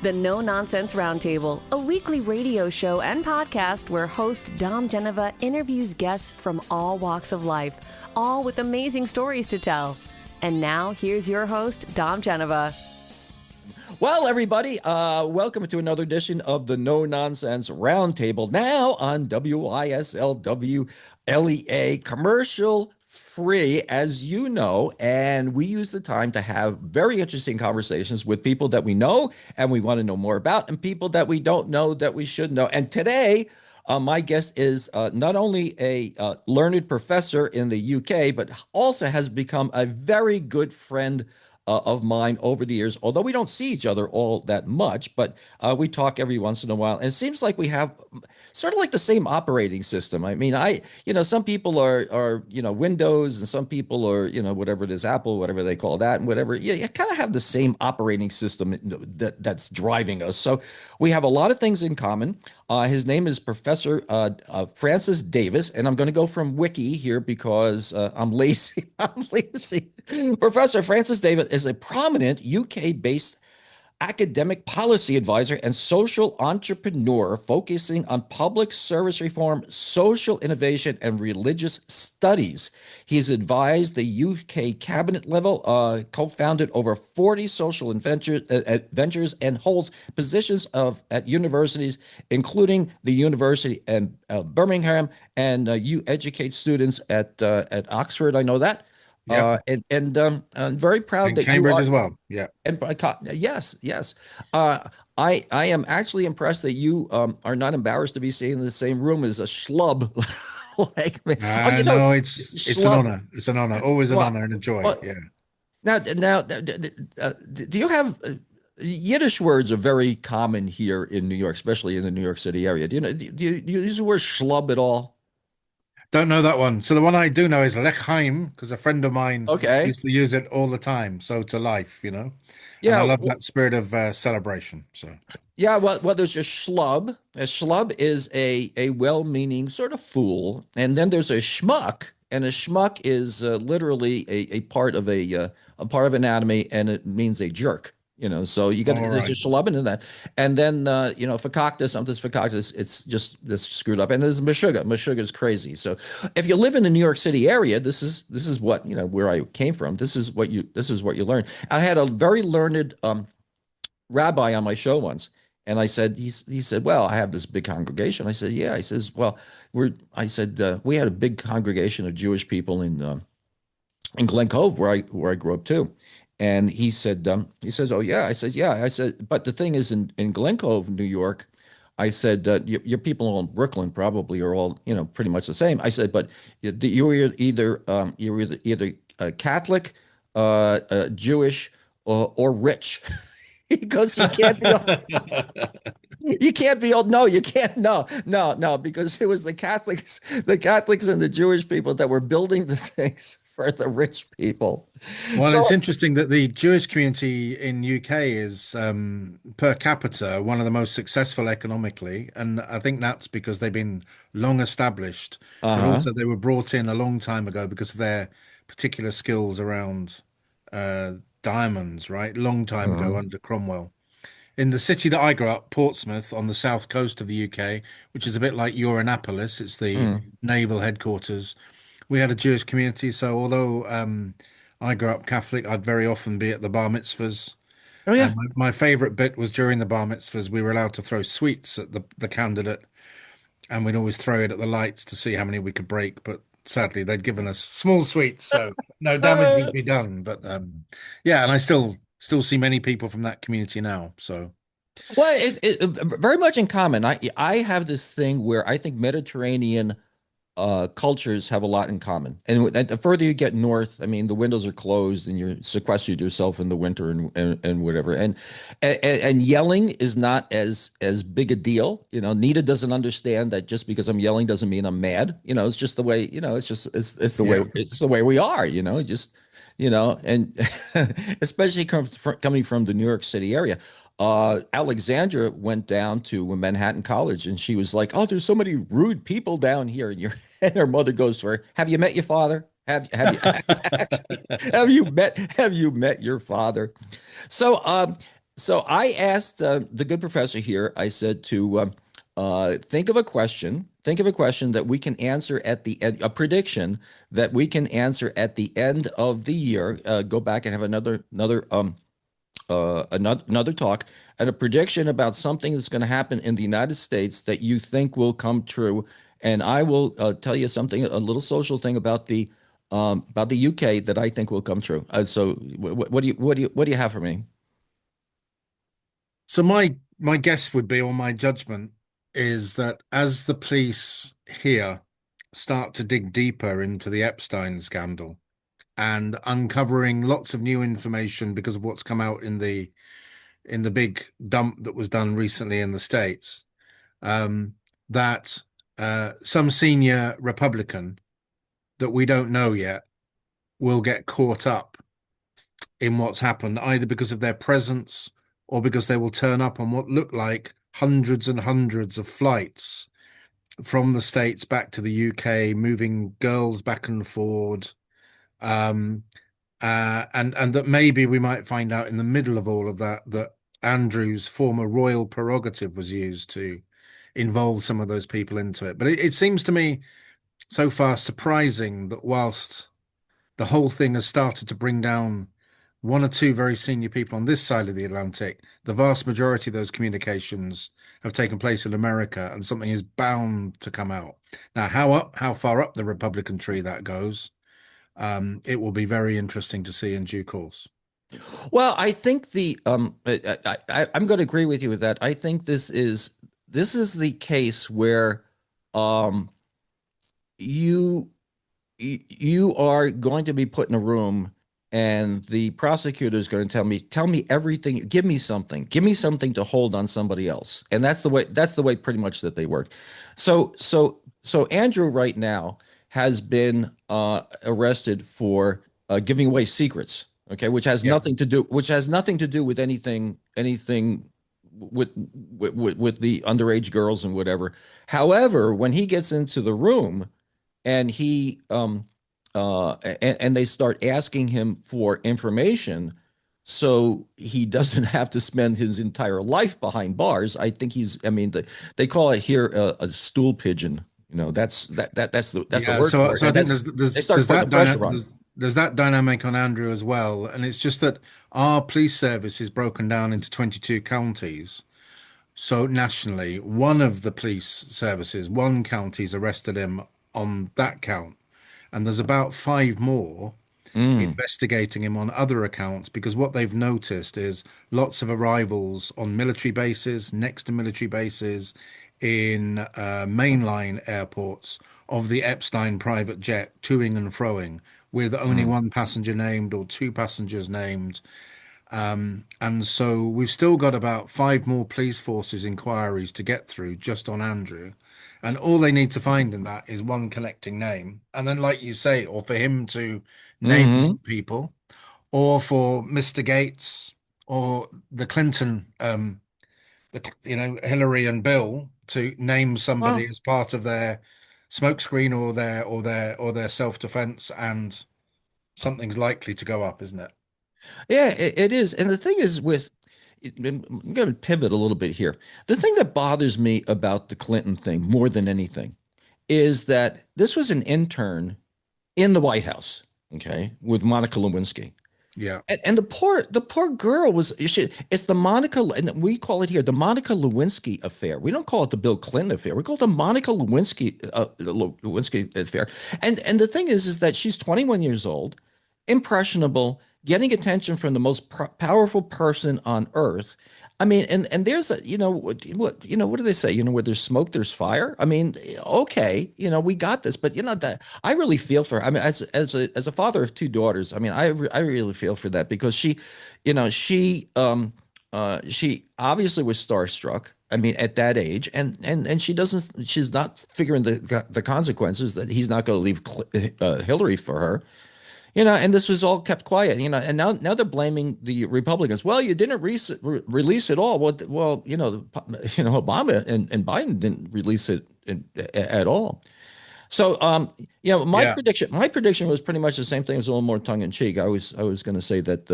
The No Nonsense Roundtable, a weekly radio show and podcast where host Dom Geneva interviews guests from all walks of life, all with amazing stories to tell. And now, here's your host, Dom Geneva. Well, everybody, welcome to another edition of the No Nonsense Roundtable, now on WISL WLEA, commercial free, as you know, and we use the time to have very interesting conversations with people that we know and we want to know more about, and people that we don't know that we should know. And today, my guest is not only a learned professor in the UK, but also has become a very good friend of mine over the years, although we don't see each other all that much, but we talk every once in a while. And it seems like we have sort of like the same operating system. I mean, some people are, Windows, and some people are, whatever it is, Apple, whatever they call that, and whatever. You kind of have the same operating system that's driving us. So we have a lot of things in common. His name is Professor Francis Davis, and I'm going to go from Wiki here because I'm lazy. I'm lazy. Professor Francis Davis is a prominent UK-based academic policy advisor and social entrepreneur focusing on public service reform, social innovation, and religious studies. He's advised the UK cabinet level, co-founded over 40 social ventures, and holds positions at universities, including the University in Birmingham, and you educate students at Oxford. I know that. Yeah, I'm very proud and that Cambridge you are, as well. Yeah, and yes. I am actually impressed that you are not embarrassed to be seen in the same room as a schlub like me. no, it's an Schlub. honor. It's an honor. Always an Well, honor and a joy. well, Yeah. now, do you have Yiddish words are very common here in New York, especially in the New York City area. Do you use the word schlub at all? Don't know that one. So the one I do know is Lechheim, because a friend of mine Okay. used to use it all the time. So to life, and I Yeah. love that spirit of celebration. So Yeah, well, there's a schlub. A schlub is a well-meaning sort of fool, and then there's a schmuck, and a schmuck is literally a part of a part of anatomy, and it means a jerk. So you got all there's a right. schlub in that, and then fakakta, something's fakakta, it's just this screwed up, and there's meshuggah. Meshuggah is crazy. So if you live in the New York City area, this is what where I came from. This is what you learn. I had a very learned rabbi on my show once. And I said, he said, well, I have this big congregation. I said, yeah. He says, well, we had a big congregation of Jewish people in Glen Cove where I grew up too. And he says, oh yeah. I says, yeah. I said, but the thing is in Glen Cove, New York, I said, your people in Brooklyn probably are all, pretty much the same. I said, but you're either Catholic, Jewish, or rich. Because you can't be old. No, you can't. No, because it was the Catholics and the Jewish people that were building the things for the rich people. Well, So, it's interesting that the Jewish community in UK is per capita one of the most successful economically, and I think that's because they've been long established, but uh-huh. also they were brought in a long time ago because of their particular skills around diamonds, right? Long time ago Uh-huh. under Cromwell. In the city that I grew up, Portsmouth, on the south coast of the UK, which is a bit like your Annapolis, it's the Mm. naval headquarters. We had a Jewish community, so although I grew up Catholic, I'd very often be at the bar mitzvahs. Oh yeah. And my favorite bit was during the bar mitzvahs, we were allowed to throw sweets at the candidate, and we'd always throw it at the lights to see how many we could break. But sadly, they'd given us small sweets, so no damage would be done. But yeah, and I still see many people from that community now. So Well, very much in common. I have this thing where I think Mediterranean cultures have a lot in common. And the further you get north, I mean, the windows are closed and you're sequestered yourself in the winter and whatever. And yelling is not as big a deal. Nita doesn't understand that just because I'm yelling doesn't mean I'm mad. It's just the way, yeah. it's the way we are, just and especially coming from the New York City area. Alexandra went down to Manhattan College and she was like, "Oh, there's so many rude people down here." And her mother goes to her, "Have you met your father? Have you have you met your father?" So So I asked the good professor here, I said to think of a question that we can answer at the end, a prediction that we can answer at the end of the year. Go back and have another talk and a prediction about something that's going to happen in the United States that you think will come true. And I will tell you something, a little social thing about the UK that I think will come true. So, what do you have for me? So my guess would be, or my judgment is that as the police here start to dig deeper into the Epstein scandal and uncovering lots of new information because of what's come out in the big dump that was done recently in the States, um, that some senior Republican that we don't know yet will get caught up in what's happened, either because of their presence or because they will turn up on what look like hundreds and hundreds of flights from the States back to the UK, moving girls back and forward. Um, and that maybe we might find out in the middle of all of that that Andrew's former royal prerogative was used to involve some of those people into it. But it seems to me so far surprising that whilst the whole thing has started to bring down one or two very senior people on this side of the Atlantic, the vast majority of those communications have taken place in America, and something is bound to come out. Now, how far up the Republican tree that goes, it will be very interesting to see in due course. Well, I think I'm going to agree with you with that. I think this is the case where um, you you are going to be put in a room and the prosecutor is going to tell me everything, give me something to hold on somebody else. And that's the way pretty much that they work. So Andrew right now has been arrested for giving away secrets, okay, Yeah. which has nothing to do with anything with, with the underage girls and whatever. However, when he gets into the room and and they start asking him for information so he doesn't have to spend his entire life behind bars. I mean, they call it here a stool pigeon. That's the Yeah, word so for it. so I And think that's they start there's putting the that pressure on. there's that dynamic on Andrew as well, and it's just that our police service is broken down into 22 counties. So nationally, one of the police services, one county's arrested him on that count, and there's about five more Mm, investigating him on other accounts because what they've noticed is lots of arrivals on military bases, next to military bases, in mainline airports of the Epstein private jet toing and froing with only mm, one passenger named or two passengers named. And so we've still got about five more police forces inquiries to get through just on Andrew. And all they need to find in that is one connecting name. And then, like you say, or for him to name hmm some people, or for Mr. Gates or the Clinton, Hillary and Bill to name somebody Well, as part of their smokescreen or their self-defense, and something's likely to go up, isn't it? yeah, it is. And the thing is I'm going to pivot a little bit here. The thing that bothers me about the Clinton thing more than anything is that this was an intern in the White House, okay, with Monica Lewinsky. Yeah. And the poor girl it's the Monica, and we call it here the Monica Lewinsky affair. We don't call it the Bill Clinton affair. We call it the Monica Lewinsky affair. And the thing is that she's 21 years old, impressionable, getting attention from the most powerful person on earth. I mean, and there's a, what do they say? Where there's smoke, there's fire. I mean, okay, we got this, but that I really feel for her. I mean, as a father of two daughters, I mean, I really feel for that because she obviously was starstruck. I mean, at that age, and she's not figuring the consequences that he's not going to leave Hillary for her. And this was all kept quiet, and now they're blaming the Republicans. Well, you didn't release it all. Well, Obama and Biden didn't release it at all. So, Yeah. my prediction was pretty much the same thing. It was a little more tongue in cheek. I was going to say that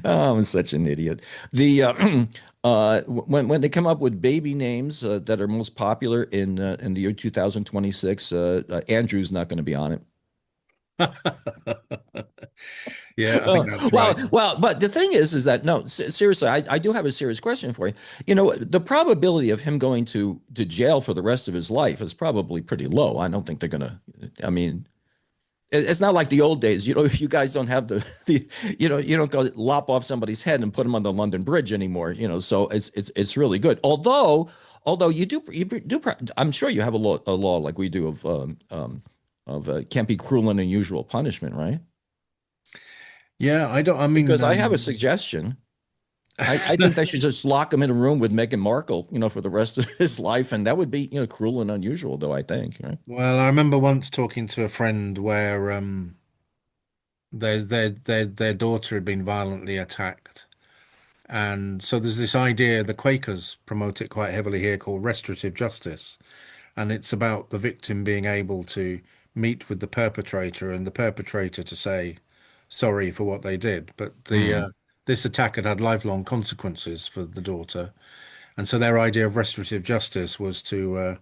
Oh, I'm such an idiot. The when they come up with baby names that are most popular in the year 2026, Andrew's not going to be on it. Yeah, I think that's right. Well, but the thing is that no, seriously, I do have a serious question for you. You know, the probability of him going to jail for the rest of his life is probably pretty low. I don't think they're gonna. I mean, it's not like the old days. You know, you guys don't have the you don't go lop off somebody's head and put them on the London Bridge anymore. You know, so it's really good. Although you do, I'm sure you have a law like we do of can't be cruel and unusual punishment, right? Yeah, I don't. I mean, Because I have a suggestion. I think they should just lock him in a room with Meghan Markle, for the rest of his life, and that would be, cruel and unusual, though, I think, right? well, I remember once talking to a friend where their daughter had been violently attacked, and so there's this idea the Quakers promote it quite heavily here called restorative justice, and it's about the victim being able to meet with the perpetrator and the perpetrator to say sorry for what they did. But the Mm. this attack had lifelong consequences for the daughter, and so their idea of restorative justice was to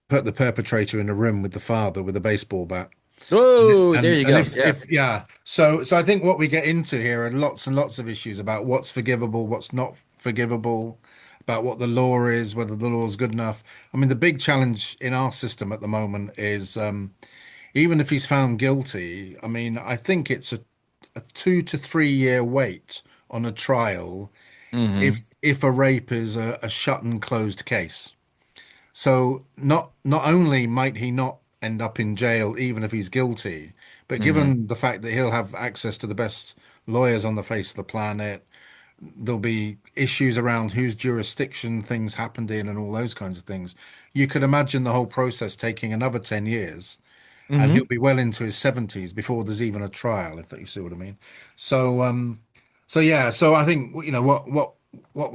put the perpetrator in a room with the father with a baseball bat. Oh, there you And go. if Yeah. if yeah, so I think what we get into here are lots and lots of issues about what's forgivable, what's not forgivable, about what the law is, whether the law is good enough. I mean, the big challenge in our system at the moment is even if he's found guilty, I mean, I think it's a 2 to 3 year wait on a trial Hmm. if a rape is a shut and closed case. So not only might he not end up in jail even if he's guilty, but Hmm. given the fact that he'll have access to the best lawyers on the face of the planet, there'll be issues around whose jurisdiction things happened in and all those kinds of things. You could imagine the whole process taking another 10 years, and he'll Hmm. be well into his 70s before there's even a trial, if you see what I mean. So so I think what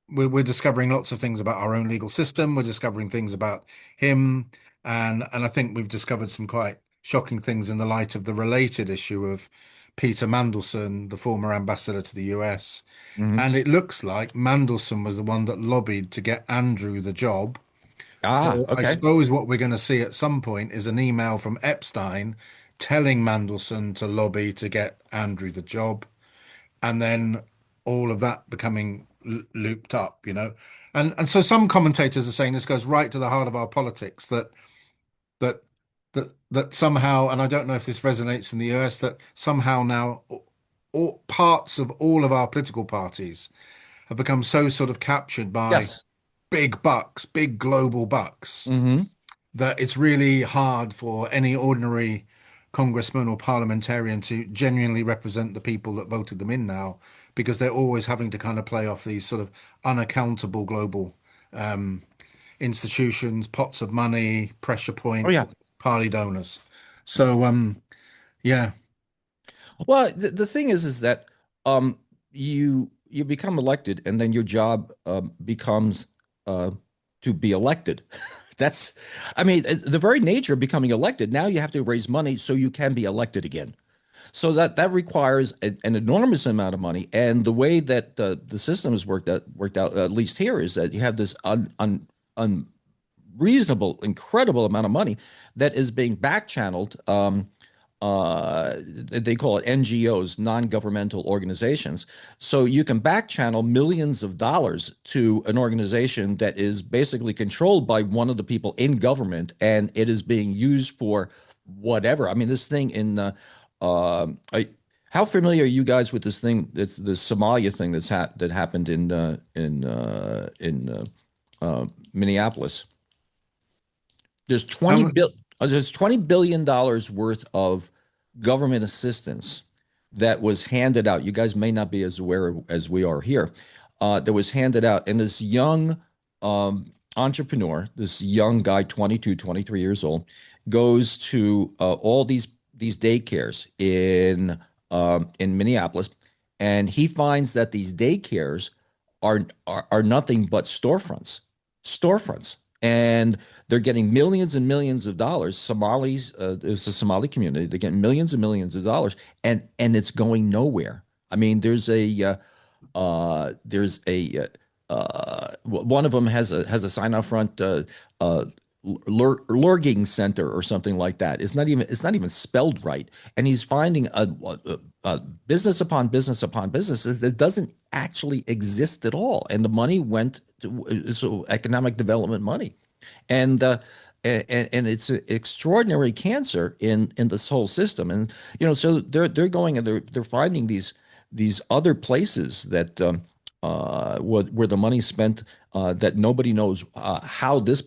we're discovering lots of things about our own legal system. We're discovering things about him, and I think we've discovered some quite shocking things in the light of the related issue of Peter Mandelson, the former ambassador to the US. Hmm. And it looks like Mandelson was the one that lobbied to get Andrew the job. Ah, So I okay. suppose what we're going to see at some point is an email from Epstein telling Mandelson to lobby to get Andrew the job, and then all of that becoming looped up. And so some commentators are saying this goes right to the heart of our politics, that that somehow, and I don't know if this resonates in the US, that somehow now all parts of all of our political parties have become so sort of captured by Yes. big bucks, big global bucks, Hmm. that it's really hard for any ordinary congressman or parliamentarian to genuinely represent the people that voted them in now, because they're always having to kind of play off these sort of unaccountable global institutions, pots of money, pressure Oh, point, yeah. party donors. So, yeah. Well, the thing is that um, you become elected, and then your job becomes uh, to be elected. That's, I mean, the very nature of becoming elected. Now you have to raise money so you can be elected again. So that requires an enormous amount of money. And the way that the system has worked out, at least here, is that you have this unreasonable, incredible amount of money that is being back channeled. They call it NGOs, non-governmental organizations. So you can back channel millions of dollars to an organization that is basically controlled by one of the people in government, and it is being used for whatever. I mean, this thing in I, how familiar are you guys with this thing? It's the Somalia thing that happened in Minneapolis. There's Um, $20 billion worth of government assistance that was handed out. You guys may not be as aware as we are here. That was handed out, and this young entrepreneur, this young guy, 22, 23 years old, goes to all these daycares in Minneapolis, and he finds that these daycares are nothing but storefronts, and they're getting millions and millions of dollars. Somalis, it's a Somali community. They're getting millions and millions of dollars, and it's going nowhere. I mean, one of them has a sign out front, lurging center or something like that. It's not even spelled right, and he's finding a business upon business upon business that doesn't actually exist at all, and the money went to economic development money, and and it's an extraordinary cancer in this whole system. And so they're going and they're finding these other places that where the money's spent, that nobody knows how this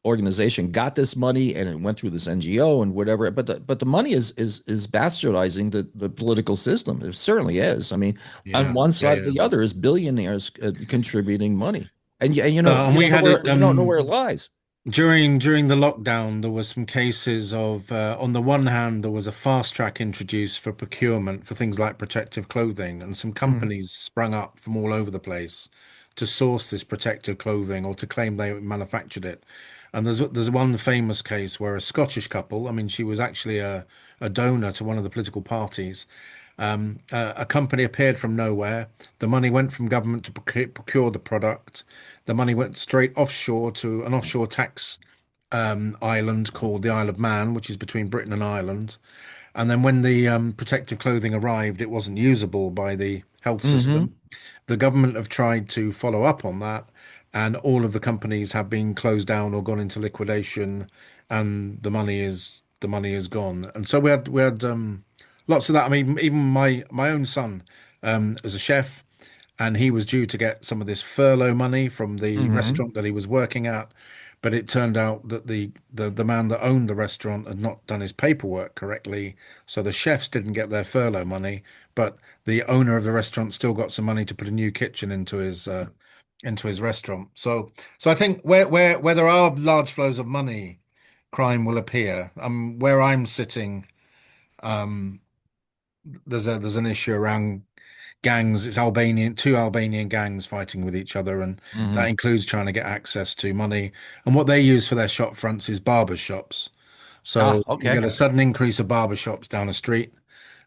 organization got this money, and it went through this NGO and whatever. But the money is bastardizing the political system. It certainly is. I mean, on Yeah, one yeah, side or yeah. the other is billionaires contributing money, and And you we don't know had where it it lies. during the lockdown. There were some cases of, on the one hand, there was a fast track introduced for procurement for things like protective clothing, and some Mhm. companies sprung up from all over the place to source this protective clothing or to claim they manufactured it. And there's one famous case where a Scottish couple, I mean, she was actually a donor to one of the political parties. A company appeared from nowhere. The money went from government to procure the product. The money went straight offshore to an offshore tax island called the Isle of Man, which is between Britain and Ireland. And then when the protective clothing arrived, it wasn't usable by the health Hmm. system. The government have tried to follow up on that, and all of the companies have been closed down or gone into liquidation, and the money is gone. And so we had lots of that. I mean, even my own son is a chef, and he was due to get some of this furlough money from the Hmm. restaurant that he was working at, but it turned out that the man that owned the restaurant had not done his paperwork correctly, so the chefs didn't get their furlough money, but the owner of the restaurant still got some money to put a new kitchen into his restaurant. So I think where there are large flows of money, crime will appear. Where I'm sitting, there's an issue around gangs. It's two Albanian gangs fighting with each other, and that Hmm. includes trying to get access to money. And what they use for their shop fronts is barber shops. Ah, So you okay. get a sudden increase of barber shops down the street,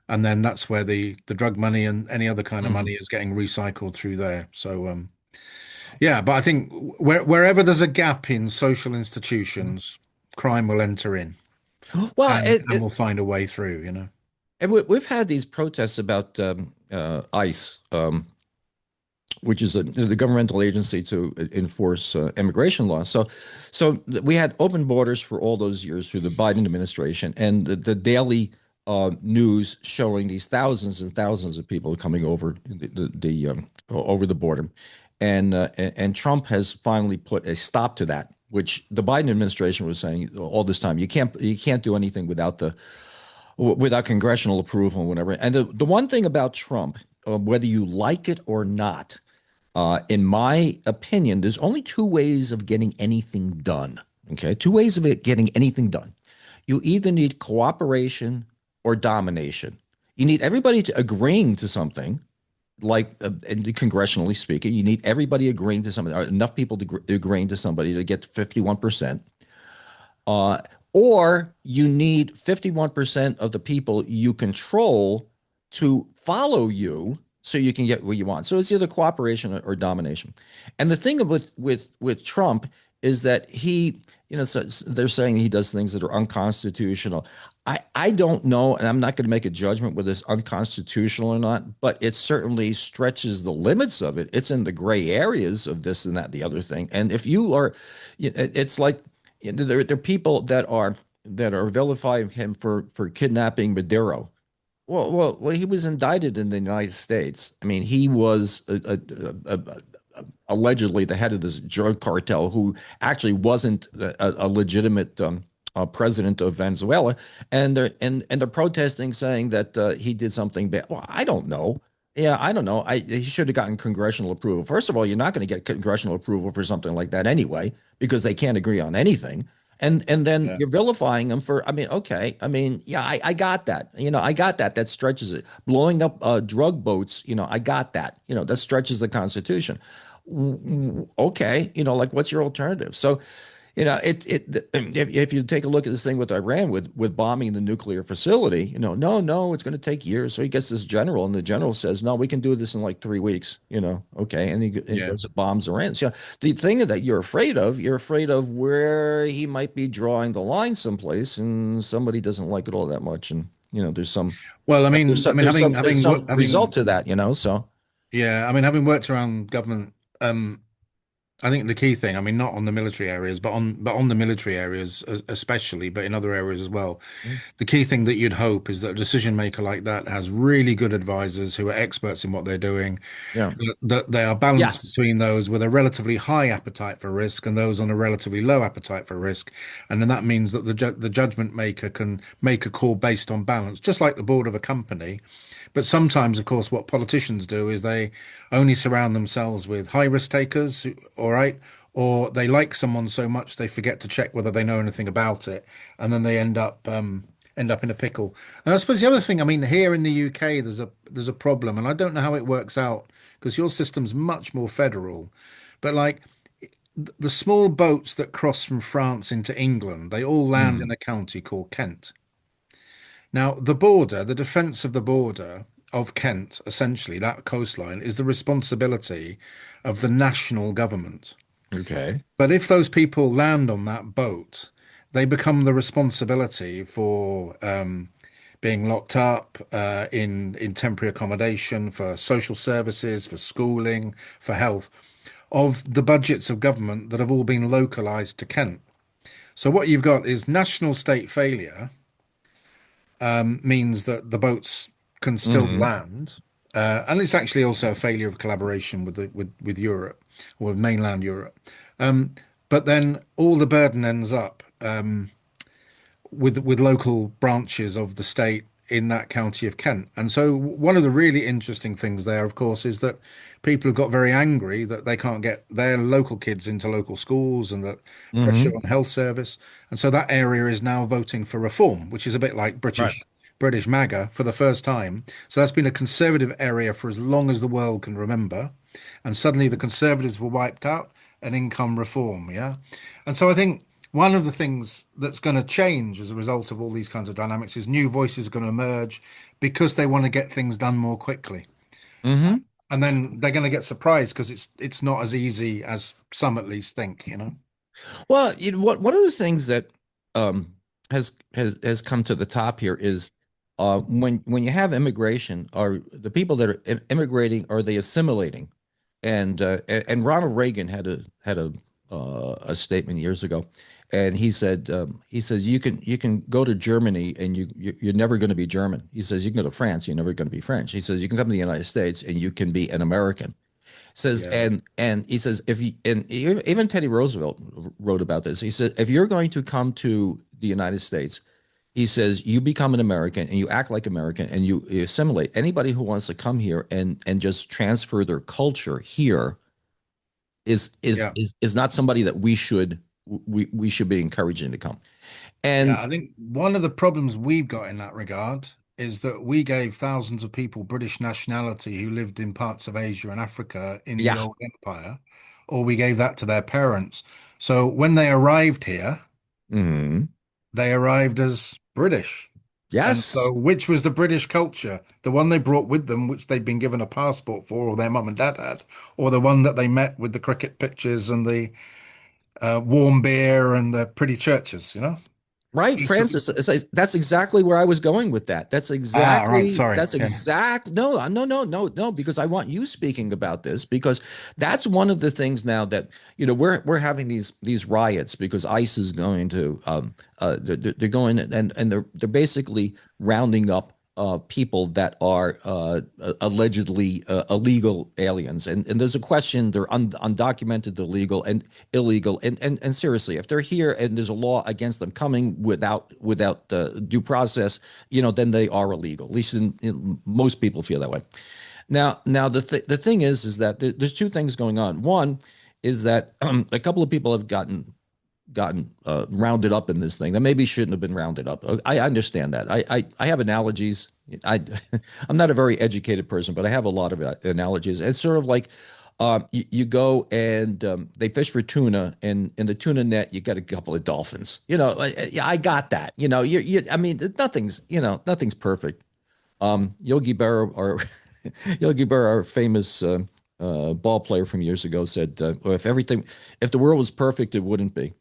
and then that's where the drug money and any other kind of money Hmm. is getting recycled through there. So yeah, but I think wherever there's a gap in social institutions, crime will enter in, Well, and will find a way through, and we've had these protests about ICE, which is the governmental agency to enforce immigration laws. So we had open borders for all those years through the Biden administration, and the daily news showing these thousands and thousands of people coming over over the border, and Trump has finally put a stop to that, which the Biden administration was saying all this time. You can't do anything without congressional approval and whatever. And the one thing about Trump, whether you like it or not, in my opinion, there's only two ways of getting anything done. Okay, two ways of getting anything done. You either need cooperation or domination. You need everybody to agreeing to something, like congressionally speaking. You need everybody agreeing to something, or enough people to agreeing to somebody to get 51%. Uh, or you need 51% of the people you control to follow you so you can get what you want. So it's either cooperation or domination. And the thing with Trump is that so they're saying he does things that are unconstitutional. I don't know, and I'm not going to make a judgment whether it's unconstitutional or not, but it certainly stretches the limits of it. It's in the gray areas of this and that, the other thing. And if you are, it's like there are people that are vilifying him for kidnapping Maduro. Well, he was indicted in the United States. I mean, he was allegedly the head of this drug cartel who actually wasn't a legitimate president of Venezuela, and they're protesting, saying that he did something bad. Well, I don't know. Yeah, I don't know. He should have gotten congressional approval. First of all, you're not going to get congressional approval for something like that anyway, because they can't agree on anything. And then Yeah. you're vilifying them for, I mean, okay. I mean, yeah, I got that. I got that. That stretches it. Blowing up drug boats, I got that. That stretches the Constitution. Okay, like what's your alternative? So, if you take a look at this thing with Iran with bombing the nuclear facility, no, it's going to take years. So he gets this general, and the general says, no, we can do this in like 3 weeks. Okay, and he Yeah. goes and bombs Iran. So the thing that you're afraid of where he might be drawing the line someplace, and somebody doesn't like it all that much, and there's some Well, there's some there's some there's some result to that, so. yeah, I mean, having worked around government, I think the key thing, I mean, not on the military areas, but on the military areas especially, but in other areas as well. The key thing that you'd hope is that a decision maker like that has really good advisors who are experts in what they're doing, Yeah. that they are balanced Yes. between those with a relatively high appetite for risk and those on a relatively low appetite for risk. And then that means that the judgment maker can make a call based on balance, just like the board of a company. But sometimes, of course, what politicians do is they only surround themselves with high risk takers, all right, or they like someone so much they forget to check whether they know anything about it, and then they end up in a pickle. And I suppose the other thing, I mean, here in the UK, there's a problem, and I don't know how it works out because your system's much more federal, but like the small boats that cross from France into England, they all land in Mm. a county called Kent. Now, the border, the defence of the border of Kent, essentially, that coastline, is the responsibility of the national government. Okay. But if those people land on that boat, they become the responsibility for being locked up in temporary accommodation, for social services, for schooling, for health, of the budgets of government that have all been localised to Kent. So what you've got is national state failure means that the boats can still Hmm. land, and it's actually also a failure of collaboration with Europe or with mainland Europe. But then all the burden ends up with local branches of the state in that county of Kent. And so one of the really interesting things there, of course, is that people have got very angry that they can't get their local kids into local schools and that pressure Hmm. on health service. And so that area is now voting for reform, which is a bit like Right. British MAGA for the first time. So that's been a conservative area for as long as the world can remember. And suddenly the conservatives were wiped out and income reform, yeah. And so I think one of the things that's going to change as a result of all these kinds of dynamics is new voices are going to emerge because they want to get things done more quickly. Hmm. And then they're going to get surprised because it's not as easy as some at least think. Well, what one of the things that um, has come to the top here is when you have immigration, are the people that are immigrating, are they assimilating? And Ronald Reagan had a statement years ago, and he says you can go to Germany and you're never going to be German. He says you can go to France, you're never going to be French. He says you can come to the United States and you can be an American. Says Yeah, and he says if you and even Teddy Roosevelt wrote about this. He said if you're going to come to the United States, he says you become an American and you act like American and you assimilate. Anybody who wants to come here and just transfer their culture here yeah, is not somebody that we should be encouraging to come. yeah. And I think one of the problems we've got in that regard is that we gave thousands of people British nationality who lived in parts of Asia and Africa in the yeah. old empire, or we gave that to their parents. So when they arrived here, Hmm. they arrived as British. And Yes. so, which was the British culture? The one they brought with them, which they'd been given a passport for, or their mum and dad had, or the one that they met with the cricket pitches and the warm beer and the pretty churches? So, Right, Francis. That's exactly where I was going with that. right. Sorry. That's Yeah. exact. No, no, no, no, no. Because I want you speaking about this because that's one of the things now that we're having these riots because ICE is going to they're going and they're basically rounding up people that are allegedly illegal aliens, and there's a question they're undocumented, illegal, and illegal, and seriously, if they're here and there's a law against them coming without due process, then they are illegal. At least most people feel that way. Now the thing is that there's two things going on. One is that a couple of people have gotten rounded up in this thing that maybe shouldn't have been rounded up. I understand that. I have analogies. I I'm not a very educated person, but I have a lot of analogies. It's sort of like You go and they fish for tuna, and in the tuna net, you got a couple of dolphins. Yeah, I got that. I mean, nothing's perfect. Yogi Berra, our Yogi Berra, our famous ball player from years ago, said, well, if the world was perfect, it wouldn't be.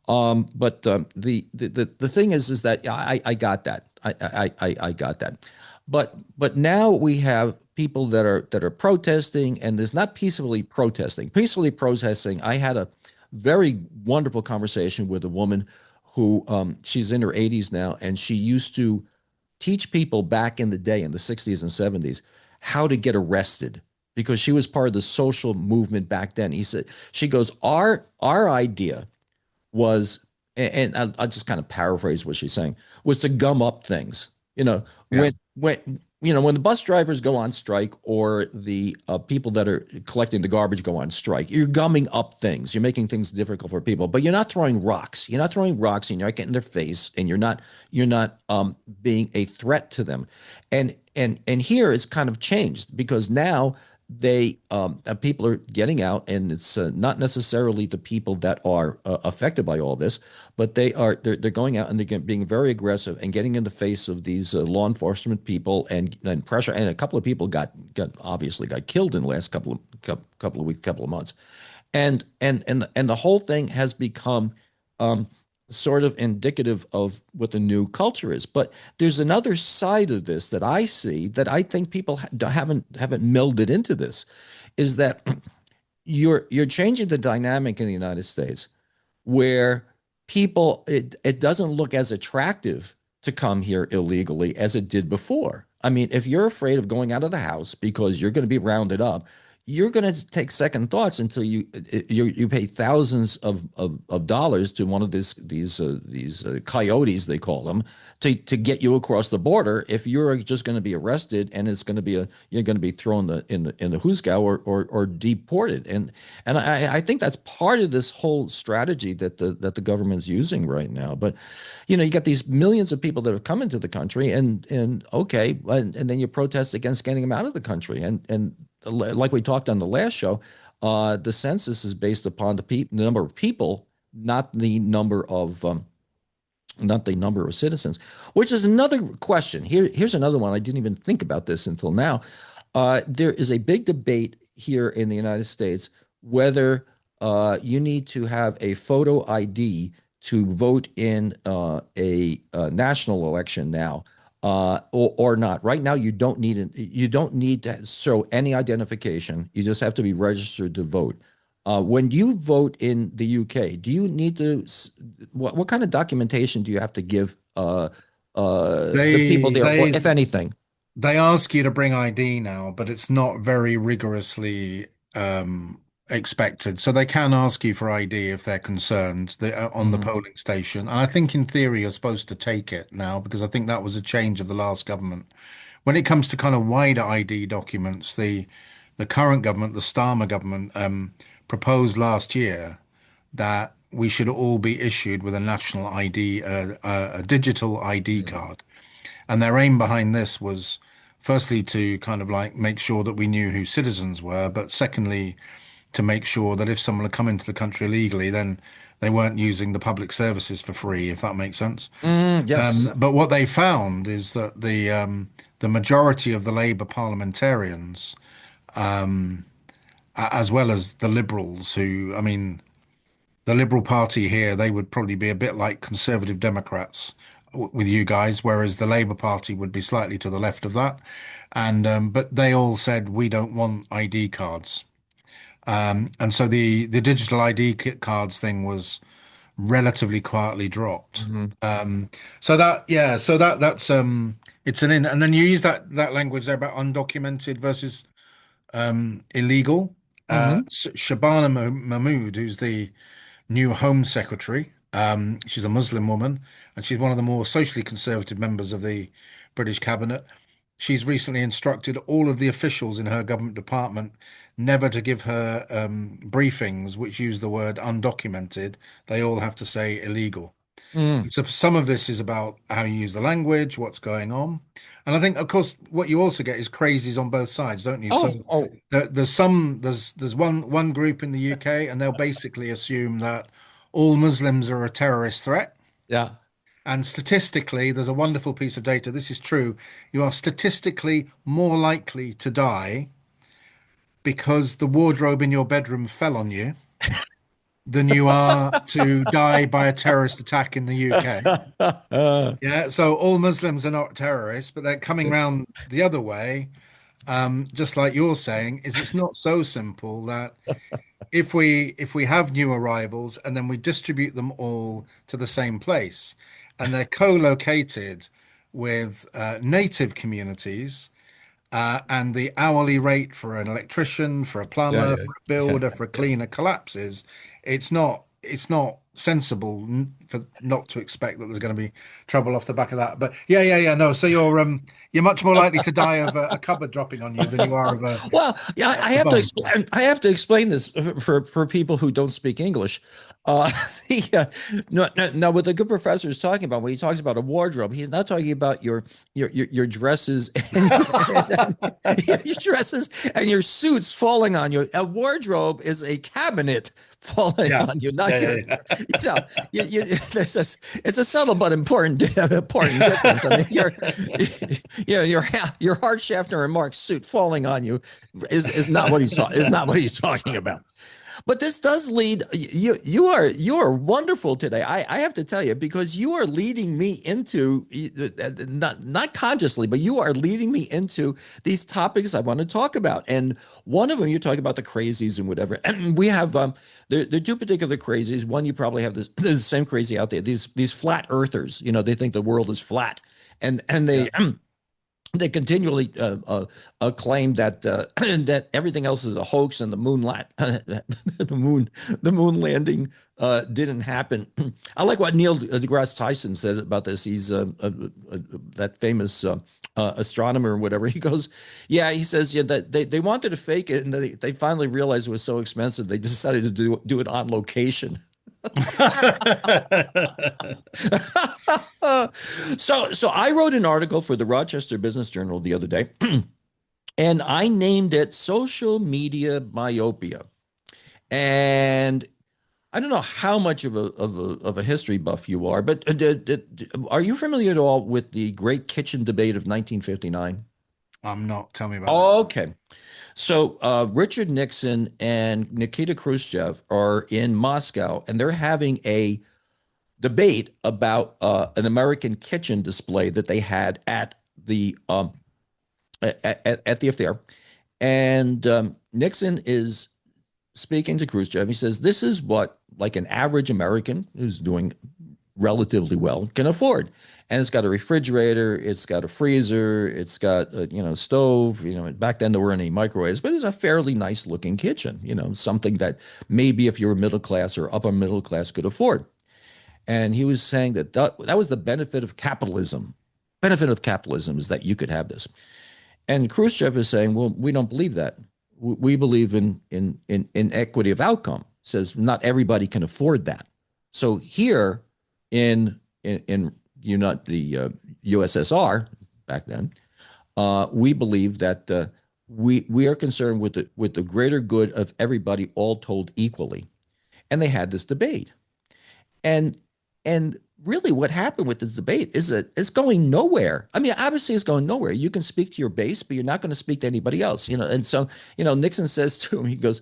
But the thing is that I got that. I got that. But now we have people that are protesting, and there's not peacefully protesting. Peacefully protesting. I had a very wonderful conversation with a woman who she's in her 80s now, and she used to teach people back in the day in the 60s and 70s how to get arrested because she was part of the social movement back then. She goes, our idea was, and I'll just kind of paraphrase what she's saying, was to gum up things. You know, Yeah. when the bus drivers go on strike or the people that are collecting the garbage go on strike, you're gumming up things. You're making things difficult for people, but you're not throwing rocks. You're not throwing rocks, and you're not getting in their face, and you're not being a threat to them. And here it's kind of changed because now people are getting out, and it's not necessarily the people that are affected by all this, but they're going out and they're being very aggressive and getting in the face of these law enforcement people and pressure. And a couple of people obviously got killed in the last couple of weeks, couple of months, and the whole thing has become sort of indicative of what the new culture is. But there's another side of this that I see that I think people haven't melded into this, is that you're changing the dynamic in the United States where it doesn't look as attractive to come here illegally as it did before. I mean, if you're afraid of going out of the house because you're going to be rounded up, you're going to take second thoughts until you pay thousands of dollars to one of these coyotes, they call them, to get you across the border. If you're just going to be arrested, and it's going to be you're going to be thrown in the Hooskow or deported. And I think that's part of this whole strategy that the government's using right now. But you got these millions of people that have come into the country, and okay, and then you protest against getting them out of the country, and like we talked on the last show, the census is based upon the number of people, not the number of citizens, which is another question. Here's another one. I didn't even think about this until now. There is a big debate here in the United States whether you need to have a photo ID to vote in a national election now, or not. Right now, you don't need to show any identification. You just have to be registered to vote. When you vote in the UK, do you need to? What kind of documentation do you have to give the people They there, or they if anything? they ask you to bring ID now, but it's not very rigorously expected. So they can ask you for ID if they're concerned on the Hmm. polling station. And I think in theory you're supposed to take it now because I think that was a change of the last government. When it comes to kind of wider ID documents, the current government, the Starmer government, proposed last year that we should all be issued with a national ID, a digital ID Yeah. card. And their aim behind this was firstly to kind of like make sure that we knew who citizens were, but secondly, to make sure that if someone had come into the country illegally, then they weren't using the public services for free, if that makes sense. Yes. But what they found is that the majority of the Labour parliamentarians, as well as the Liberals, who, I mean, the Liberal Party here, they would probably be a bit like Conservative Democrats with you guys, whereas the Labour Party would be slightly to the left of that. And but they all said we don't want ID cards. And so the digital ID cards thing was relatively quietly dropped. Hmm. So that yeah, so that's it's an in, and then you use that language there about undocumented versus illegal. Hmm. Shabana Mahmood, who's the new Home Secretary. She's a Muslim woman, and she's one of the more socially conservative members of the British cabinet. She's recently instructed all of the officials in her government department never to give her briefings which use the word undocumented. They all have to say illegal. Mm. So some of this is about how you use the language, what's going on. And I think, of course, what you also get is crazies on both sides, don't you? So Oh, there's one group in the UK, and they'll basically assume that all Muslims are a terrorist threat. yeah. And statistically, there's a wonderful piece of data. This is true. You are statistically more likely to die because the wardrobe in your bedroom fell on you than you are to die by a terrorist attack in the UK. Yeah, so all Muslims are not terrorists, but they're coming round the other way, just like you're saying, is it's not so simple that if we have new arrivals and then we distribute them all to the same place and they're co-located with native communities, and the hourly rate for an electrician, for a Yeah, plumber, yeah, for a yeah. builder, for a cleaner collapses, it's not sensible for not to expect that there's going to be trouble off the back of that. But yeah. No, so you're much more likely to die of a cupboard dropping on you than you are of Well, yeah, I a have to bomb. explain. I have to explain this for people who don't speak English. Uh, no, what the good professor is talking about when he talks about a wardrobe, he's not talking about your dresses and your dresses and your suits falling on you. A wardrobe is a cabinet falling Yeah, on you, not yeah, your. yeah, There's this. It's a subtle but important difference. I mean, your Hart Schaffner and Mark suit falling on you is not what is not what he's talking about. But this does lead you are wonderful today. I have to tell you because you are leading me into not consciously, but you are leading me into these topics I want to talk about. And one of them you talk about the crazies and whatever. And we have the two particular crazies. One you probably have the same crazy out there. These flat earthers. They think the world is flat, and yeah. they continually claim that that everything else is a hoax and the moon landing didn't happen. I like what Neil deGrasse Tyson said about this. He's that famous astronomer or whatever. He goes, yeah, he says, yeah, that they wanted to fake it, and they finally realized it was so expensive they decided to do it on location. So I wrote an article for the Rochester Business Journal the other day, and I named it Social Media Myopia. And I don't know how much of a history buff you are, but are you familiar at all with the Great Kitchen Debate of 1959? I'm not. Tell me about that. Okay. So Richard Nixon and Nikita Khrushchev are in Moscow, and they're having a debate about an American kitchen display that they had at the affair. And Nixon is speaking to Khrushchev. He says, "This is what like an average American who's doing relatively well can afford." And it's got a refrigerator, it's got a freezer, it's got a stove. Back then there weren't any microwaves, but it's a fairly nice looking kitchen. Something that maybe if you're middle class or upper middle class could afford. And he was saying that was the benefit of capitalism. Benefit of capitalism is that you could have this. And Khrushchev is saying, well, we don't believe that. We believe in equity of outcome. Says not everybody can afford that. So here in the USSR back then, we believe that we are concerned with the greater good of everybody, all told equally. And they had this debate. And and really what happened with this debate is that it's going nowhere. I mean, obviously it's going nowhere. You can speak to your base, but you're not going to speak to anybody else. And so, Nixon says to him, he goes,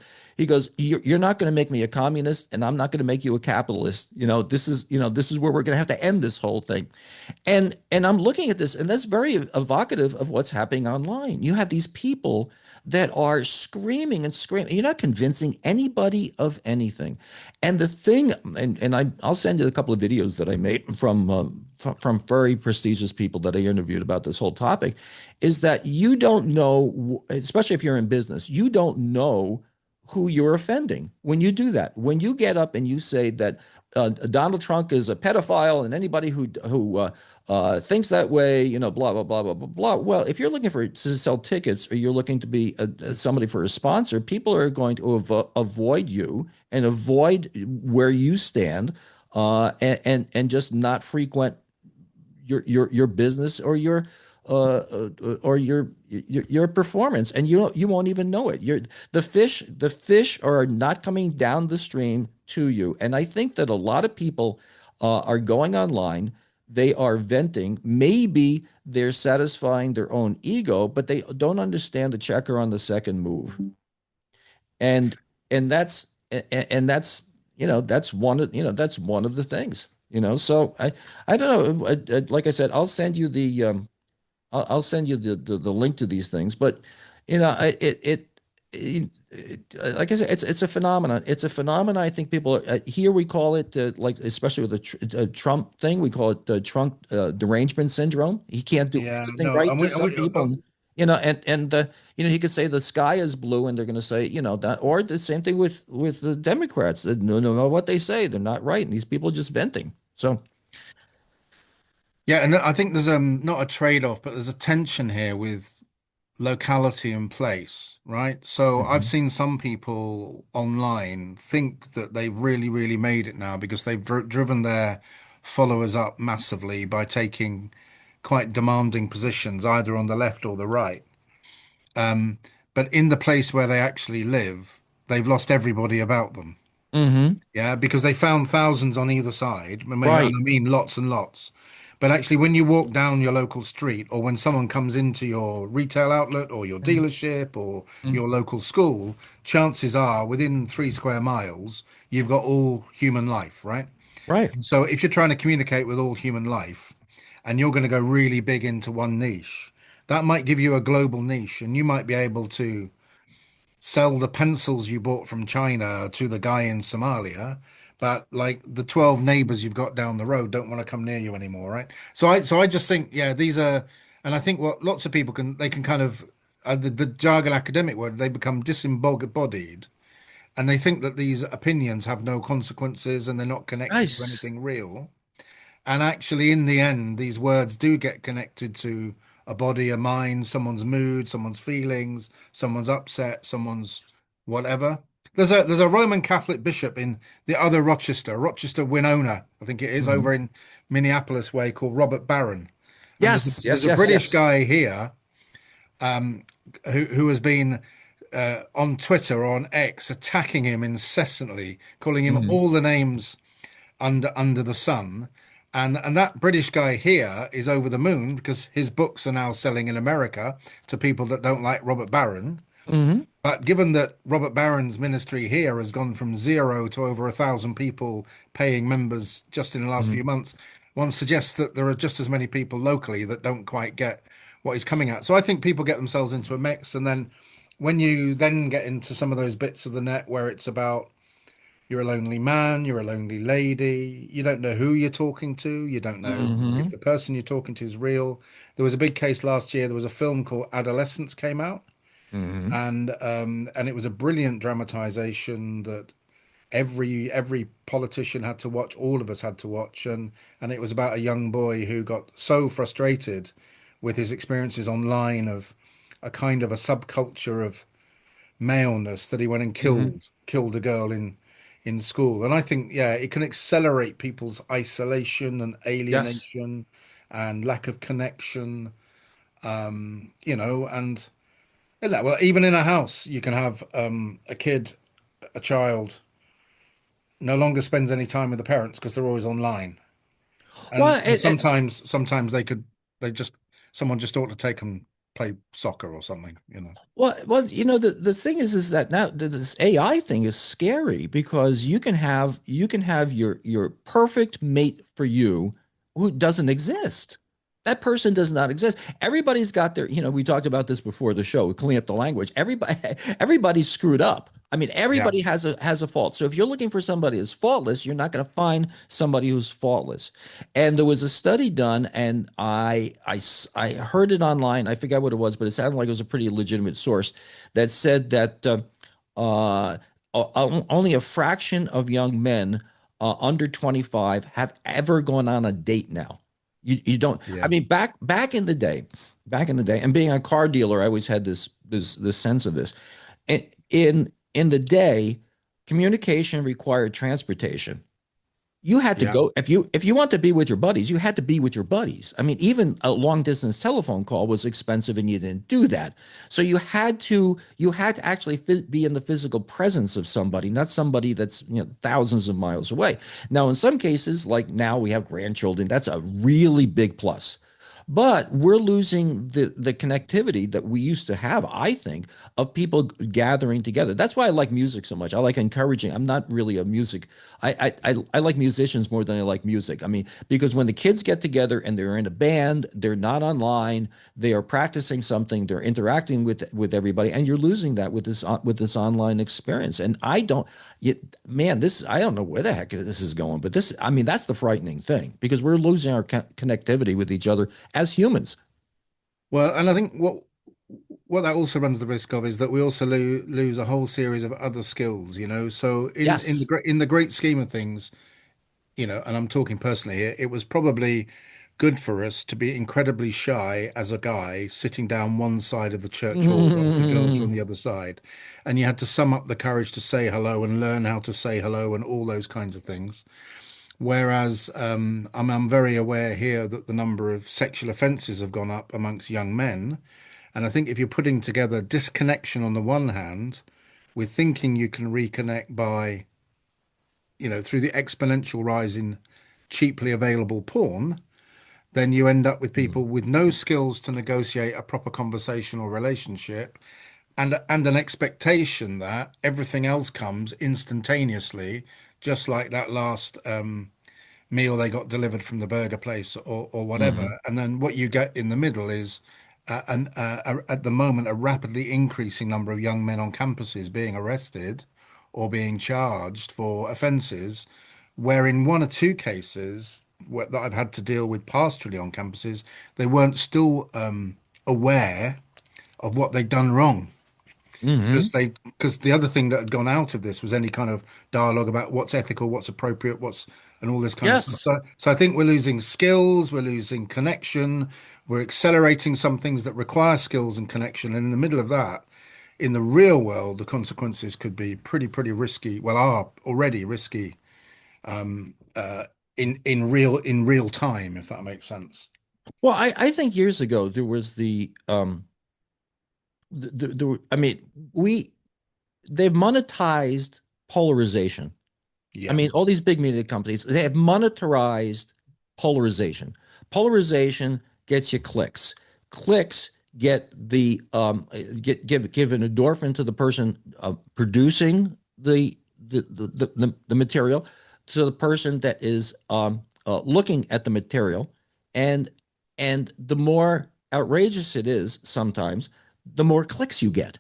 you're not going to make me a communist and I'm not going to make you a capitalist. This is where we're going to have to end this whole thing. And I'm looking at this, and that's very evocative of what's happening online. You have these people that are screaming and screaming. You're not convincing anybody of anything. And the thing, and I'll send you a couple of videos that I made from very prestigious people that I interviewed about this whole topic, is that you don't know, especially if you're in business, you don't know who you're offending when you do that. When you get up and you say that Donald Trump is a pedophile, and anybody who thinks that way, blah blah blah blah blah blah. Well, if you're looking to sell tickets, or you're looking to be somebody for a sponsor, people are going to avoid you and avoid where you stand and just not frequent your business or your performance, and you won't even know it. The fish are not coming down the stream to you, and I think that a lot of people are going online. They are venting. Maybe they're satisfying their own ego, but they don't understand the checker on the second move, and and that's that's one of the things. So I don't know. Like I said, I'll send you the link to these things. But like I said, it's a phenomenon. It's a phenomenon. I think people here we call it like, especially with the Trump thing, we call it the Trump derangement syndrome. He can't do Yeah, anything no, right and to we, and some we people. And he could say the sky is blue, and they're going to say that, or the same thing with the Democrats. No, what they say, they're not right, and these people are just venting. So. yeah, and I think there's not a trade-off, but there's a tension here with locality and place, right? So I've Mhm. seen some people online think that they've really, really made it now because they've driven their followers up massively by taking quite demanding positions, either on the left or the right. Um, but in the place where they actually live, they've lost everybody about them. Hmm. Yeah, because they found thousands on either side. And I Right. mean lots and lots. But actually, when you walk down your local street, or when someone comes into your retail outlet, or your dealership, or Mhm. your local school, chances are within 3 square miles, you've got all human life, right? Right. And so if you're trying to communicate with all human life and you're going to go really big into one niche, that might give you a global niche, and you might be able to sell the pencils you bought from China to the guy in Somalia, but like the 12 neighbors you've got down the road don't want to come near you anymore, right? So I just think, yeah, these are, and I think what lots of people can, they can kind of, the jargon academic word, they become disembodied, and they think that these opinions have no consequences and they're not connected to Nice. anything real. And actually, in the end, these words do get connected to a body, a mind, someone's mood, someone's feelings, someone's upset, someone's whatever. There's a Roman Catholic bishop in the other Rochester, Winona, I think it is, Mhm. over in Minneapolis way, called Robert Barron. And there's a, Yes, there's yes, a yes, British yes. guy here who has been on Twitter or on X attacking him incessantly, calling him Hmm. all the names under the sun. And that British guy here is over the moon because his books are now selling in America to people that don't like Robert Barron. Hmm. But given that Robert Barron's ministry here has gone from zero to over 1,000 people paying members just in the last few Hmm. months, one suggests that there are just as many people locally that don't quite get what he's coming at. So I think people get themselves into a mix, and then when you then get into some of those bits of the net where it's about you're a lonely man, you're a lonely lady. You don't know who you're talking to. You don't know if Hmm. the person you're talking to is real. There was a big case last year. There was a film called Adolescence came out, Hmm. and it was a brilliant dramatization that every politician had to watch. All of us had to watch, and it was about a young boy who got so frustrated with his experiences online of a kind of a subculture of maleness that he went and Hmm. killed a girl in school. And I think, yeah, it can accelerate people's isolation and Yes. alienation and lack of connection. And well, even in a house, you can have a kid, a child, no longer spends any time with the parents because they're always online. And, Well, and sometimes they just someone just ought to take them play soccer or something. the thing is that now this AI thing is scary because you can have your perfect mate for you who doesn't exist. That person does not exist. Everybody's got we talked about this before the show, clean up the language. Everybody's screwed up. I mean, Yeah. everybody has a fault. So if you're looking for somebody who's faultless, you're not going to find somebody who's faultless. And there was a study done, and I heard it online. I forget what it was, but it sounded like it was a pretty legitimate source that said that uh, only a fraction of young men under 25 have ever gone on a date now. You don't. I Yeah. mean, back in the day, and being a car dealer, I always had this sense of this. In the day, communication required transportation. you had to Yeah. go if you want to be with your buddies, you had to be with your buddies. I mean, even a long distance telephone call was expensive and you didn't do that. So you had to actually be in the physical presence of somebody, not somebody that's, thousands of miles away. Now, in some cases, like now we have grandchildren, that's a really big plus. But we're losing the connectivity that we used to have, I think, of people gathering together. That's why I like music so much. I like encouraging. I'm not really a music. I like musicians more than I like music. I mean, because when the kids get together and they're in a band, they're not online. They are practicing something. They're interacting with everybody, and you're losing that with this online experience. And I don't, man, this I don't know where the heck this is going, but this, I mean, that's the frightening thing because we're losing our connectivity with each other as humans. Well, and I think what that also runs the risk of is that we also lose a whole series of other skills, you know. So Yes. in the great scheme of things, you know, and I'm talking personally here, it was probably good for us to be incredibly shy as a guy sitting down one side of the church hall whilst the girls were on the other side. And you had to sum up the courage to say hello and learn how to say hello and all those kinds of things. Whereas I'm very aware here that the number of sexual offences have gone up amongst young men. And I think if you're putting together disconnection on the one hand with thinking you can reconnect by, you know, through the exponential rise in cheaply available porn, then you end up with people with no skills to negotiate a proper conversation or relationship and an expectation that everything else comes instantaneously, just like that last meal they got delivered from the burger place or whatever. Mhm. And then what you get in the middle is at the moment a rapidly increasing number of young men on campuses being arrested or being charged for offences, where in one or two cases that I've had to deal with pastorally on campuses, they weren't still aware of what they'd done wrong Mhm. because the other thing that had gone out of this was any kind of dialogue about what's ethical, what's appropriate, what's and all this kind of stuff. Yes. So I think we're losing skills, we're losing connection, we're accelerating some things that require skills and connection, and in the middle of that, in the real world, the consequences could be pretty risky. Well, are already risky in real time, if that makes sense. Well, I think years ago there was I mean, we they've monetized polarization. I Yeah, mean, all these big media companies, they have monetized polarization. Polarization gets you clicks. Clicks get the give an endorphin to the person producing the material, to the person that is looking at the material, and the more outrageous it is, sometimes the more clicks you get,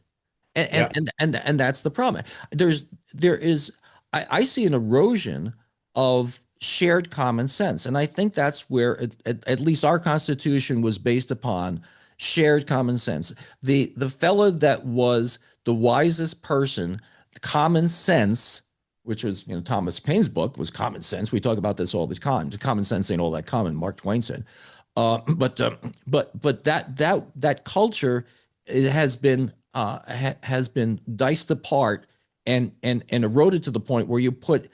and yeah. that's the problem. There is I see an erosion of shared common sense, and I think that's where at least our Constitution was based upon shared common sense. The fellow that was the wisest person, common sense, which was, Thomas Paine's book was Common Sense. We talk about this all the time. The common sense ain't all that common, Mark Twain said. But that culture, it has been diced apart and eroded to the point where you put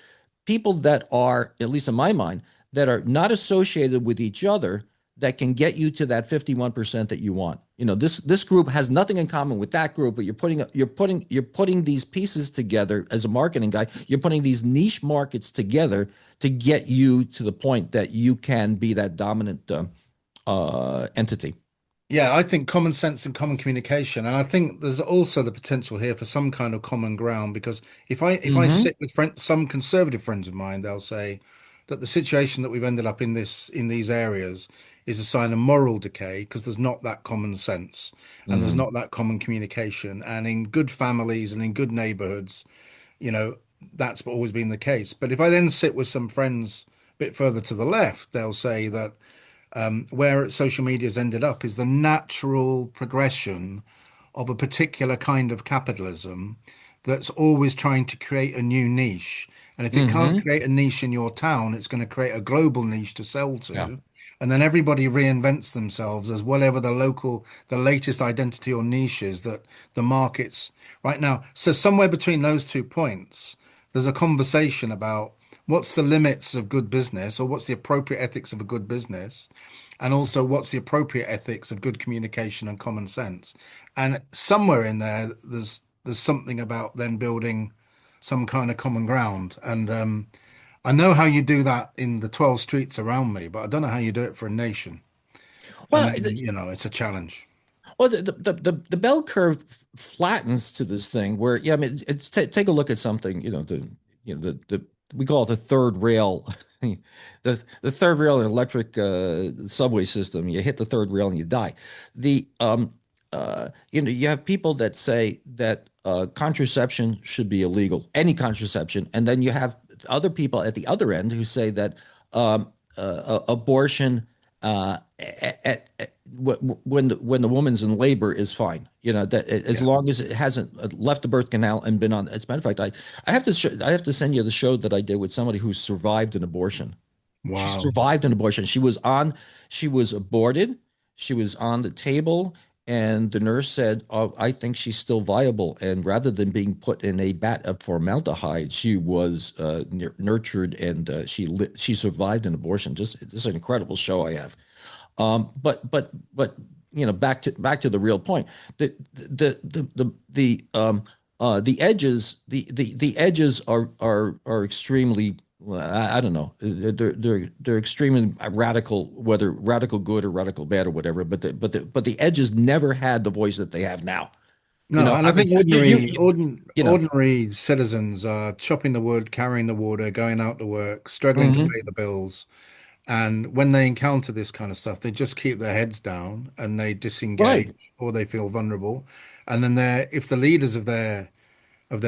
people that are, at least in my mind, that are not associated with each other, that can get you to that 51% that you want. This group has nothing in common with that group, but you're putting these pieces together as a marketing guy. You're putting these niche markets together to get you to the point that you can be that dominant entity. Yeah, I think common sense and common communication, and I think there's also the potential here for some kind of common ground. Because if I Mm-hmm. sit with some conservative friends of mine, they'll say that the situation that we've ended up in these areas is a sign of moral decay because there's not that common sense and there's Mm-hmm. not that common communication. And in good families and in good neighborhoods, you know, that's always been the case. But if I then sit with some friends a bit further to the left, they'll say that where social media has ended up is the natural progression of a particular kind of capitalism that's always trying to create a new niche. And if it can't Mm-hmm. create a niche in your town, it's going to create a global niche to sell Yeah. to. And then everybody reinvents themselves as whatever the latest identity or niche is that the market's right now. So somewhere between those 2 points, there's a conversation about what's the limits of good business, or what's the appropriate ethics of a good business, and also what's the appropriate ethics of good communication and common sense. And somewhere in there, there's something about then building some kind of common ground. And I know how you do that in the 12 streets around me, but I don't know how you do it for a nation. And Well, then, it's a challenge. well, the bell curve flattens to this thing where, yeah, I mean, take a look at something, the we call it the third rail, the third rail in electric subway system. You hit the third rail and you die. You have people that say that contraception should be illegal, any contraception, and then you have other people at the other end who say that abortion when the woman's in labor is fine. That as Yeah. long as it hasn't left the birth canal and been on. As a matter of fact, I have to send you the show that I did with somebody who survived an abortion. She Wow. survived an abortion. She was aborted. She was on the table, and the nurse said, "Oh, I think she's still viable." And rather than being put in a vat of formaldehyde, she was nurtured, and she survived an abortion. Just this is an incredible show I have. But back to the real point. The the edges are extremely, well, I don't know. They're extremely radical, whether radical good or radical bad or whatever. But the edges never had the voice that they have now. No, and I I mean, think ordinary, you, you know. ordinary citizens are chopping the wood, carrying the water, going out to work, struggling to Mhm. pay the bills. And when they encounter this kind of stuff, they just keep their heads down and they Right. disengage or they feel vulnerable. And then if the leaders of their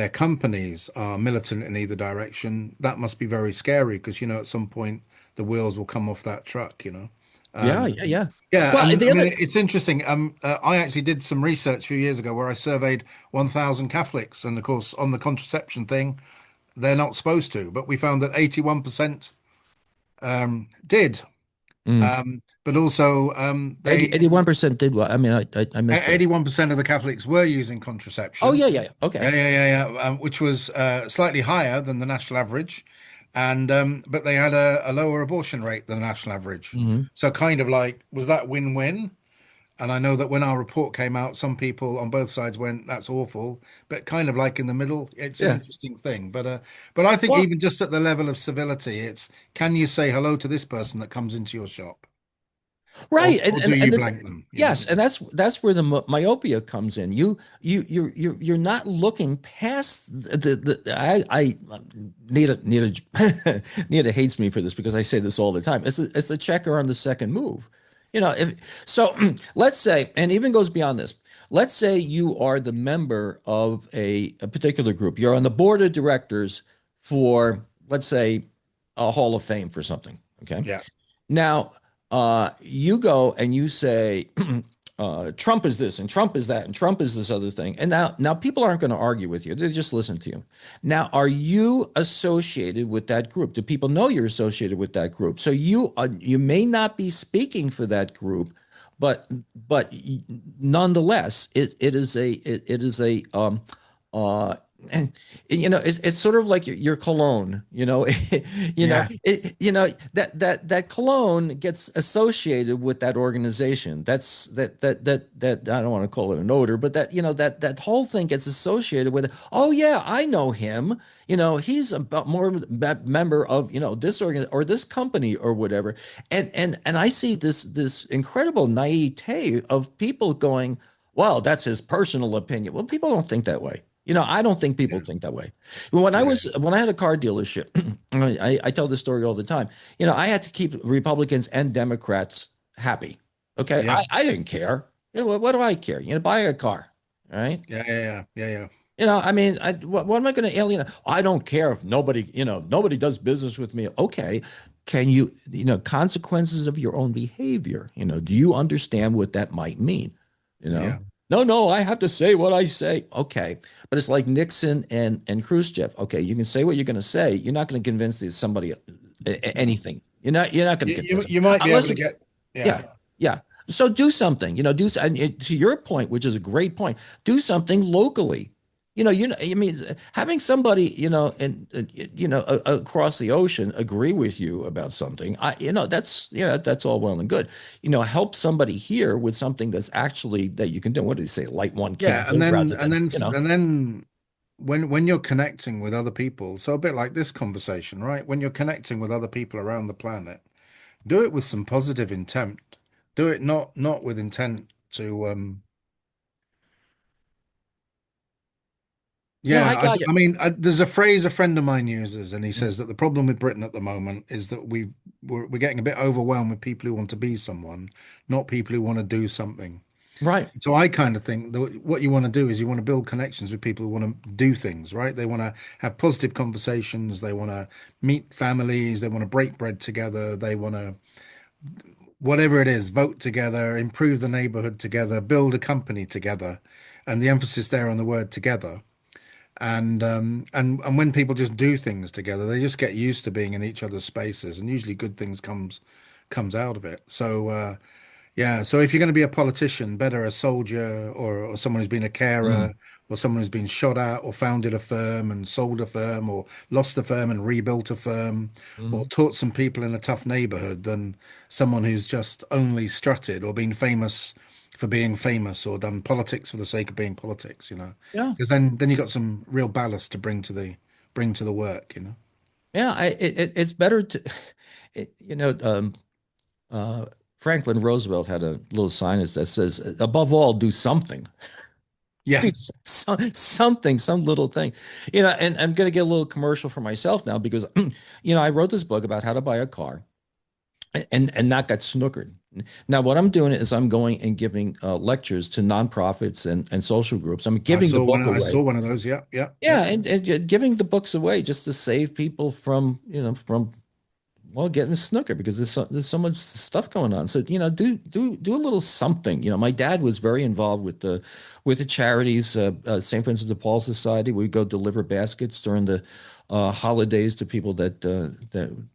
companies are militant in either direction, that must be very scary because at some point the wheels will come off that truck. Yeah. Um, Yeah. Yeah. yeah, Well, and the I mean other. it's interesting. I actually did some research a few years ago where I surveyed 1,000 Catholics, and of course on the contraception thing, they're not supposed to, but we found that 81% did. Mm, But also, 81% did what? I mean, I missed that. 81% of the Catholics were using Oh, contraception. yeah. Yeah. Yeah. Okay. Yeah, yeah, yeah, yeah. Which was slightly higher than the national average, and but they had a lower abortion rate than the national average. Hmm. So kind of like, was that win-win? And I know that when our report came out, some people on both sides went, "That's awful," but kind of like in the middle, it's an Yeah. interesting thing. But I think Well, even just at the level of civility, it's can you say hello to this person that comes into your shop, or right, and or do and you and blank them? yes, and that's where the myopia comes in. You're not looking past I Nita hates me for this because I say this all the time. It's a checker on the second move. If so, let's say, and even goes beyond this. Let's say you are the member of a particular group. You're on the board of directors for, let's say, a Hall of Fame for something. Okay. Yeah, Now, you go and you say, Trump is this and Trump is that and Trump is this other thing. And now people aren't going to argue with you. They just listen to you. Now, are you associated with that group? Do people know you're associated with that group? So you may not be speaking for that group, but but nonetheless, it is a uh, and it's sort of like your cologne, yeah, that cologne gets associated with that organization. That I don't want to call it an odor, but that whole thing gets associated with it. Oh yeah, I know him. He's a more member of this organ or this company or whatever. And I see this incredible naivete of people going, well, that's his personal opinion. Well, people don't think that way. I don't think people yeah, think that way. When I had a car dealership, I tell this story all the time. I had to keep Republicans and Democrats happy. Okay, yeah, I didn't care. What do I care? Buy a car, all right? yeah, yeah, yeah, yeah, yeah. I mean, what am I going to alienate? I don't care if nobody does business with me. Okay, can consequences of your own behavior? Do you understand what that might mean? You know, Yeah. no, no, I have to say what I say. Okay, but it's like Nixon and Khrushchev. Okay, you can say what you're going to say. You're not going to convince somebody No. anything. You're not going You, to you convince them you might be able unless to you. get, yeah, Yeah, yeah. So do something. To your point, which is a great point. Do something locally. I mean, having somebody, across the ocean agree with you about something, that's all well and good. Help somebody here with something that's actually that you can do. What do you say? Light one Yeah, candle rather than, and then when you're connecting with other people, so a bit like this conversation, right? When you're connecting with other people around the planet, do it with some positive intent. Do it not with intent to yeah, I yeah, got you. there's a phrase a friend of mine uses, and he says that the problem with Britain at the moment is that we're getting a bit overwhelmed with people who want to be someone, not people who want to do something. Right. So I kind of think that what you want to do is you want to build connections with people who want to do things, right? They want to have positive conversations. They want to meet families. They want to break bread together. They want to, whatever it is, vote together, improve the neighborhood together, build a company together. And the emphasis there on the word together. And when people just do things together, they just get used to being in each other's spaces, and usually good things comes out of it. So yeah, so if you're going to be a politician, better a soldier or someone who's been a Mm, carer or someone who's been shot at or founded a firm and sold a firm or lost a firm and rebuilt a firm or mm. taught some people in a tough neighborhood than someone who's just only strutted or been famous for being famous or done politics for the sake of being politics, Yeah. because then you got some real ballast to bring to the work, Yeah. It's better to, it, you know, uh, Franklin Roosevelt had a little sign that says, above all, do something. Yeah. Do something, some little thing. And I'm going to get a little commercial for myself now because, I wrote this book about how to buy a car and not get snookered. Now, what I'm doing is I'm going and giving lectures to nonprofits and social groups. I'm giving the book I away. saw one of those. Yeah, yeah, yeah. Yeah, and giving the books away just to save people from, getting snooker because there's so much stuff going on. So, do a little something. My dad was very involved with the charities, St. Vincent de Paul Society. We go deliver baskets during the holidays to people that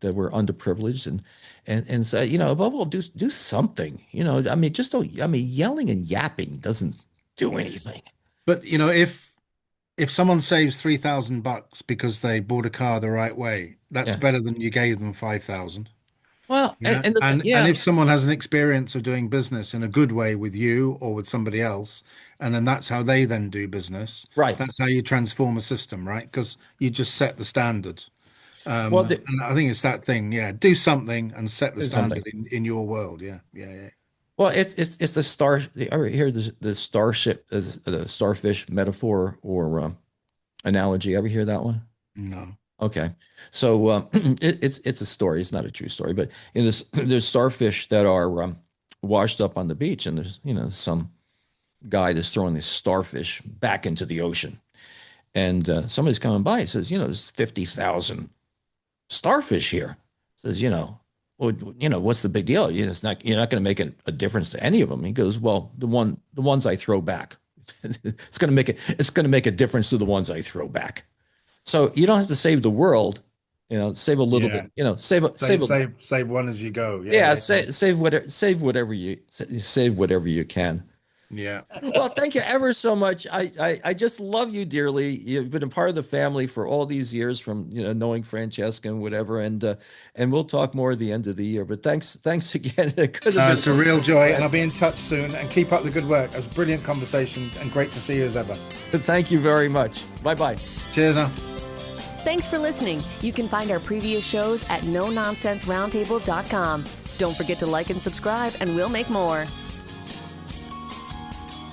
were underprivileged and so, above all, do something. I mean, just don't. I mean, yelling and yapping doesn't do anything. But if someone saves $3,000 because they bought a car the right way, that's Yeah. better than you gave them 5,000. Well, Yeah. And yeah, if someone has an experience of doing business in a good way with you or with somebody else, and then that's how they then do business, right. that's how you transform a system, right? Because you just set the standard. Well, And I think it's that thing, yeah. Do something and set the do something. standard in your world. Yeah, yeah, yeah. Well, it's the star. You ever hear the starship, the starfish metaphor or analogy? Ever hear that one? No. Okay, so it's a story. It's not a true story, but in this, there's starfish that are washed up on the beach, and there's some guy that's throwing this starfish back into the ocean, and somebody's coming by. He says, there's 50,000 starfish here. Says, well, what's the big deal? It's not, you're not going to make a difference to any of them. He goes, well, the ones I throw back, it's going to make a difference to the ones I throw back. So you don't have to save the world, save a little bit, Yeah. Save one as you go. Yeah, yeah, yeah, yeah. save whatever you can. Yeah. Well, thank you ever so much. I just love you dearly. You've been a part of the family for all these years, from knowing Francesca and whatever, and we'll talk more at the end of the year. But thanks again. It could have It's a been real joy, and I'll be in touch soon. And keep up the good work. It was a brilliant conversation, and great to see you as ever. Thank you very much. Bye bye. Cheers now. Thanks for listening. You can find our previous shows at nononsenseroundtable.com. Don't forget to like and subscribe, and we'll make more.